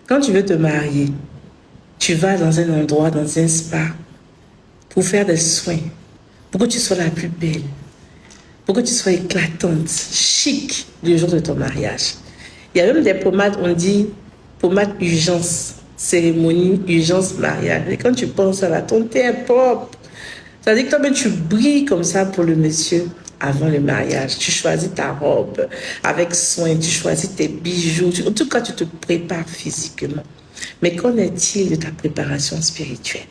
Quand tu veux te marier, tu vas dans un endroit, dans un spa, pour faire des soins, pour que tu sois la plus belle, pour que tu sois éclatante, chic le jour de ton mariage. Il y a même des pommades, on dit pommade urgence, cérémonie, urgence, mariage. Et quand tu penses à la ton teint propre, ça veut dire que toi-même tu brilles comme ça pour le monsieur avant le mariage. Tu choisis ta robe avec soin, tu choisis tes bijoux. En tout cas, tu te prépares physiquement. Mais qu'en est-il de ta préparation spirituelle?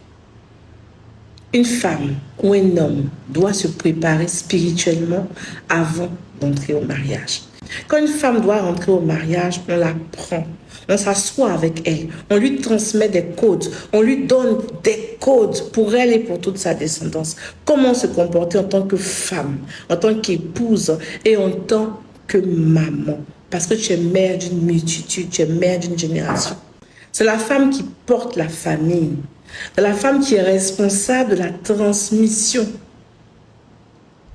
Une femme ou un homme doit se préparer spirituellement avant d'entrer au mariage. Quand une femme doit rentrer au mariage, on la prend, on s'assoit avec elle, on lui transmet des codes, on lui donne des codes pour elle et pour toute sa descendance. Comment se comporter en tant que femme, en tant qu'épouse et en tant que maman. Parce que tu es mère d'une multitude, tu es mère d'une génération. C'est la femme qui porte la famille. C'est la femme qui est responsable de la transmission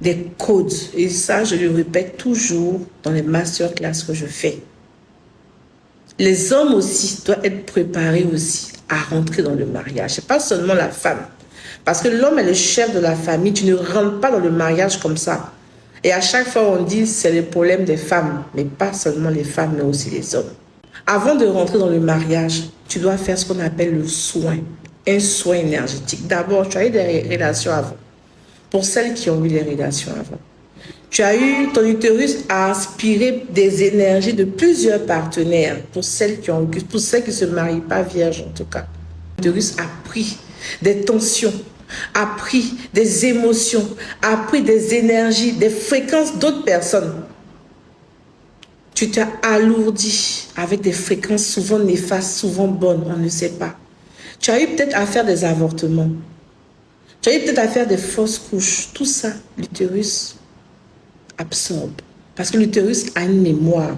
des codes. Et ça, je le répète toujours dans les masterclass que je fais. Les hommes aussi doivent être préparés aussi à rentrer dans le mariage. Ce n'est pas seulement la femme. Parce que l'homme est le chef de la famille. Tu ne rentres pas dans le mariage comme ça. Et à chaque fois, on dit c'est le problème des femmes. Mais pas seulement les femmes, mais aussi les hommes. Avant de rentrer dans le mariage, tu dois faire ce qu'on appelle le soin. Un soin énergétique. D'abord, tu as eu des relations avant. Pour celles qui ont eu des relations avant. Tu as eu, ton utérus a aspiré des énergies de plusieurs partenaires. Pour celles qui ne se marient pas vierges en tout cas. L'utérus a pris des tensions, a pris des émotions, a pris des énergies, des fréquences d'autres personnes. Tu t'es alourdi avec des fréquences souvent néfastes, souvent bonnes, on ne sait pas. Tu as eu peut-être à faire des avortements. Tu as eu peut-être à faire des fausses couches. Tout ça, l'utérus absorbe. Parce que l'utérus a une mémoire.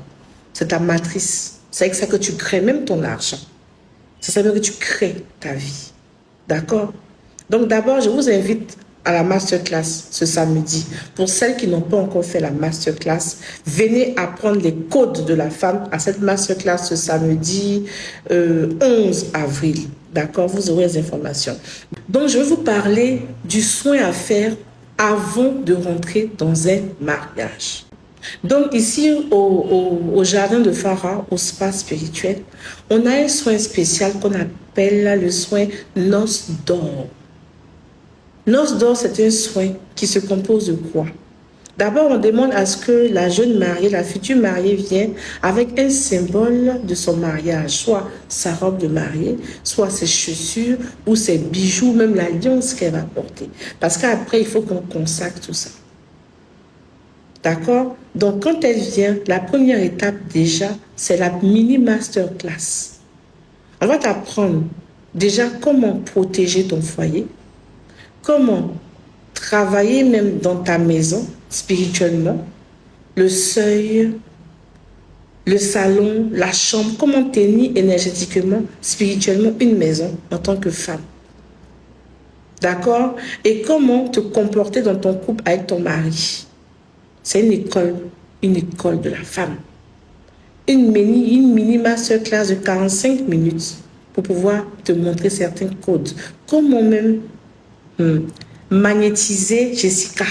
C'est ta matrice. C'est avec ça que tu crées même ton argent. C'est ça que tu crées ta vie. D'accord? Donc d'abord, je vous invite à la masterclass ce samedi. Pour celles qui n'ont pas encore fait la masterclass, venez apprendre les codes de la femme à cette masterclass ce samedi 11 avril. D'accord? Vous aurez les informations. Donc, je vais vous parler du soin à faire avant de rentrer dans un mariage. Donc, ici, au jardin de Farah, au spa spirituel, on a un soin spécial qu'on appelle le soin noces d'or. Noces d'or, c'est un soin qui se compose de quoi? D'abord, on demande à ce que la jeune mariée, la future mariée vienne avec un symbole de son mariage, soit sa robe de mariée, soit ses chaussures ou ses bijoux, même l'alliance qu'elle va porter. Parce qu'après, il faut qu'on consacre tout ça. D'accord? Donc, quand elle vient, la première étape déjà, c'est la mini masterclass. On va t'apprendre déjà comment protéger ton foyer, comment travailler même dans ta maison spirituellement, le seuil, le salon, la chambre, comment tenir énergétiquement, spirituellement une maison en tant que femme. D'accord? Et comment te comporter dans ton couple avec ton mari. C'est une école de la femme. Une mini masterclass de 45 minutes pour pouvoir te montrer certains codes. Comment même magnétiser Jessica.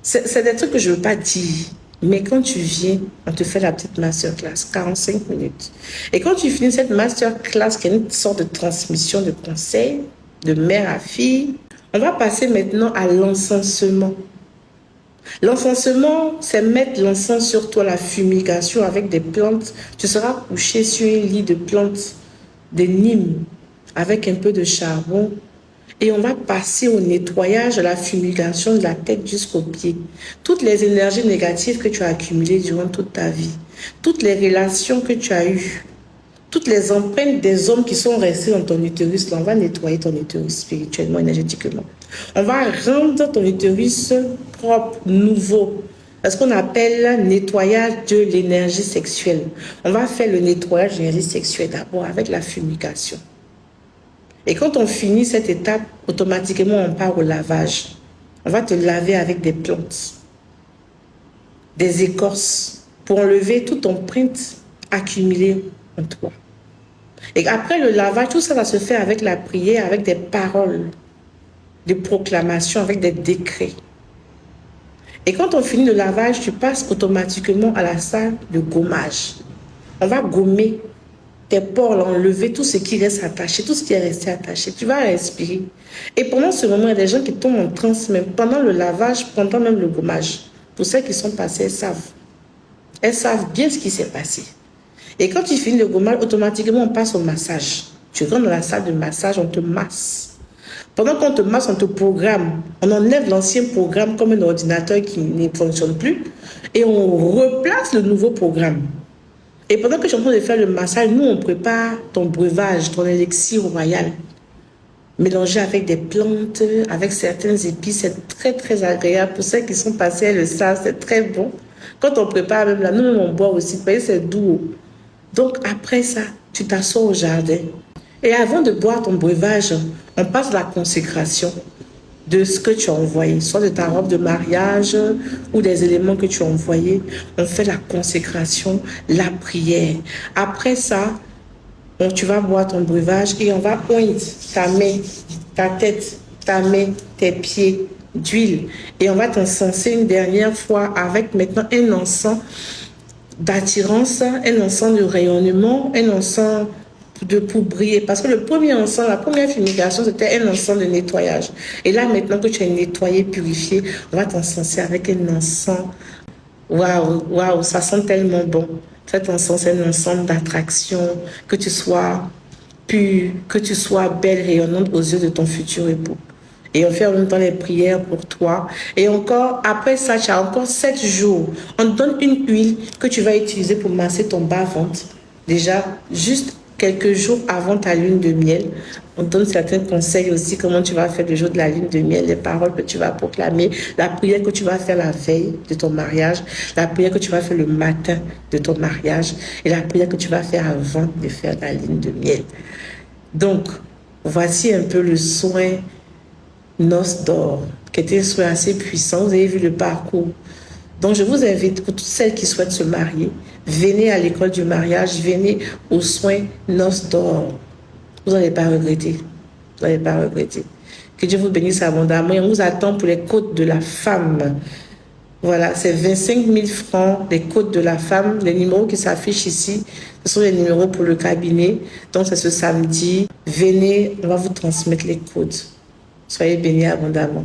C'est des trucs que je ne veux pas dire. Mais quand tu viens, on te fait la petite masterclass, 45 minutes. Et quand tu finis cette masterclass, qui est une sorte de transmission de conseils, de mère à fille, on va passer maintenant à l'encensement. L'encensement, c'est mettre l'encens sur toi, la fumigation avec des plantes. Tu seras couché sur un lit de plantes, des nimes, avec un peu de charbon. Et on va passer au nettoyage, à la fumigation de la tête jusqu'aux pieds. Toutes les énergies négatives que tu as accumulées durant toute ta vie, toutes les relations que tu as eues, toutes les empreintes des hommes qui sont restés dans ton utérus, là, on va nettoyer ton utérus spirituellement, énergétiquement. On va rendre ton utérus propre, nouveau. C'est ce qu'on appelle nettoyage de l'énergie sexuelle. On va faire le nettoyage de l'énergie sexuelle d'abord avec la fumigation. Et quand on finit cette étape, automatiquement, on part au lavage. On va te laver avec des plantes, des écorces, pour enlever toute empreinte accumulée en toi. Et après le lavage, tout ça va se faire avec la prière, avec des paroles, des proclamations, avec des décrets. Et quand on finit le lavage, tu passes automatiquement à la salle de gommage. On va gommer tes pores, enlever tout ce qui reste attaché, tout ce qui est resté attaché. Tu vas respirer. Et pendant ce moment, il y a des gens qui tombent en transe même pendant le lavage, pendant même le gommage. Pour celles qui sont passées, elles savent. Elles savent bien ce qui s'est passé. Et quand tu finis le gommage, automatiquement, on passe au massage. Tu rentres dans la salle de massage, on te masse. Pendant qu'on te masse, on te programme. On enlève l'ancien programme comme un ordinateur qui ne fonctionne plus et on replace le nouveau programme. Et pendant que je suis en train de faire le massage, nous, on prépare ton breuvage, ton élixir royal. Mélangé avec des plantes, avec certaines épices, c'est très, très agréable. Pour ceux qui sont passés, elles le savent, c'est très bon. Quand on prépare même là, nous-mêmes, on boit aussi. Vous voyez, c'est doux. Donc, après ça, tu t'assois au jardin. Et avant de boire ton breuvage, on passe la consécration de ce que tu as envoyé, soit de ta robe de mariage ou des éléments que tu as envoyés. On fait la consécration, la prière. Après ça, tu vas boire ton breuvage et on va oindre ta main, ta tête, ta main, tes pieds d'huile. Et on va t'encenser une dernière fois avec maintenant un encens d'attirance, un encens de rayonnement, un encens pour briller. Parce que le premier encens, la première fumigation, c'était un encens de nettoyage. Et là, maintenant que tu es nettoyé, purifié, on va t'encenser avec un encens. Waouh, waouh, ça sent tellement bon. Cet encens, c'est un encens d'attraction, que tu sois pure, que tu sois belle, rayonnante aux yeux de ton futur époux. Et on fait en même temps les prières pour toi. Et encore, après ça, tu as encore 7 jours. On te donne une huile que tu vas utiliser pour masser ton bas-ventre. Déjà, juste quelques jours avant ta lune de miel. On te donne certains conseils aussi, comment tu vas faire le jour de la lune de miel, les paroles que tu vas proclamer, la prière que tu vas faire la veille de ton mariage, la prière que tu vas faire le matin de ton mariage et la prière que tu vas faire avant de faire la lune de miel. Donc, voici un peu le soin Noces d'or, qui était un soin assez puissant. Vous avez vu le parcours. Donc, je vous invite, pour toutes celles qui souhaitent se marier, venez à l'école du mariage, venez aux soins Noces d'or. Vous n'allez pas regretter. Vous n'allez pas regretter. Que Dieu vous bénisse abondamment. Et on vous attend pour les côtes de la femme. Voilà, c'est 25 000 francs, les côtes de la femme. Les numéros qui s'affichent ici, ce sont les numéros pour le cabinet. Donc, c'est ce samedi. Venez, on va vous transmettre les côtes. Soyez bénis abondamment.